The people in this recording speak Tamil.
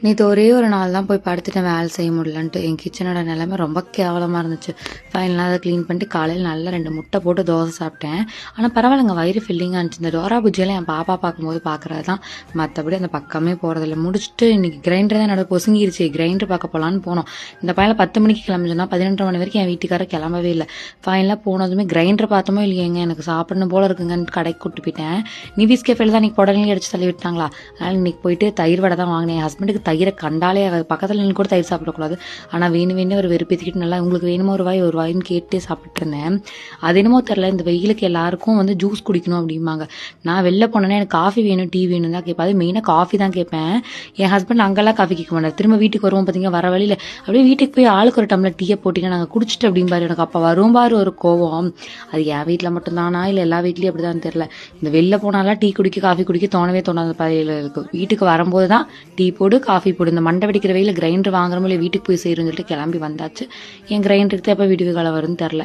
நேற்று ஒரே ஒரு நாள் தான் போய் படுத்துட்டேன் வேலை செய்ய முடியலன்ட்டு. என் கிச்சனோட நிலைமை ரொம்ப கேவலமாக இருந்துச்சு. ஃபைனலாக அதை க்ளீன் பண்ணிட்டு காலையில் நல்லா 2 முட்டை போட்டு தோசை சாப்பிட்டேன். ஆனால் பரவாயில்லைங்க, வயிறு ஃபில்லிங்காக இருந்துச்சு. இந்த டோரா புஜ்ஜியெல்லாம் என் பாப்பா பார்க்கும்போது பார்க்குறது தான், மற்றபடி அந்த பக்கமே போகிறதில்ல. முடிச்சுட்டு இன்றைக்கி கிரைண்டர் தான் என்னோட பொசுங்கிருச்சு. கிரைண்டர் பார்க்க போகலான்னு போனோம். இந்த பையன் 10 மணிக்கு கிளம்பிச்சோன்னா 11:30 மணி வரைக்கும் என் வீட்டுக்காரர் கிளம்பவே இல்லை. ஃபைனலாக போனதுமே கிரைண்டர் பார்த்தோமோ இல்லையேங்க, எனக்கு சாப்பிடணும் போல இருக்குங்கன்னு கடைக்கு கூப்பிட்டு போயிட்டேன். நிவிஸ் கேஃபேல தான் இன்றைக்கி புடலையும் அடிச்சு தள்ளி விட்டாங்களா, அதனால் இன்றைக்கி போயிட்டு தயிர் வடை தான் வாங்கினேன். என் ஹஸ்பண்டுக்கு தயிரை கண்டாலே பக்கத்தில் நின்று கூட தயிர் சாப்பிடக்கூடாது. ஆனால் வேணும் ஒரு வெறுப்பேற்றிக்கிட்டு நல்லா உங்களுக்கு வேணுமோ ஒரு வாயின்னு கேட்டு சாப்பிட்டு இருந்தேன். அது என்னமோ தெரில, இந்த வெயிலுக்கு எல்லாருக்கும் ஜூஸ் குடிக்கணும் அப்படிம்பாங்க. நான் வெளில போனேன்னா எனக்கு காஃபி வேணும் டீ வேணும் தான் கேட்பேன். அது மெயினாக காஃபி தான் கேட்பேன். என் ஹஸ்பண்ட் அங்கெல்லாம் காஃபி கேட்க மாட்டார். திரும்ப வீட்டுக்கு வருவோம் பார்த்தீங்கன்னா, வர வழியில் அப்படியே வீட்டுக்கு போய் ஆளுக்கு ஒரு டம்ளர் டீயை போட்டிங்கன்னா நாங்கள் குடிச்சிட்டு அப்படிம்பாரு. எனக்கு அப்போ வரும் பாரு ஒரு கோவம். அது என் வீட்டில் மட்டும்தானா இல்லை எல்லா வீட்லேயும் அப்படி தான் தெரில. இந்த வெளில போனாலாம் டீ குடிக்க காஃபி குடிக்க தோணவே தோணாத பயில இருக்கும். வீட்டுக்கு வரும்போது தான் டீ போடு காஃபி போடு. இந்த மண்டை வெடிக்கிற வெயில கிரைண்டர் வாங்குறோமோ இல்லை வீட்டுக்கு போய் செய்யணும்னு சொல்லிட்டு கிளம்பி வந்தாச்சு. என் கிரைண்டருக்கு எப்போ வீடியோ காலம் வரும்னு தெரில.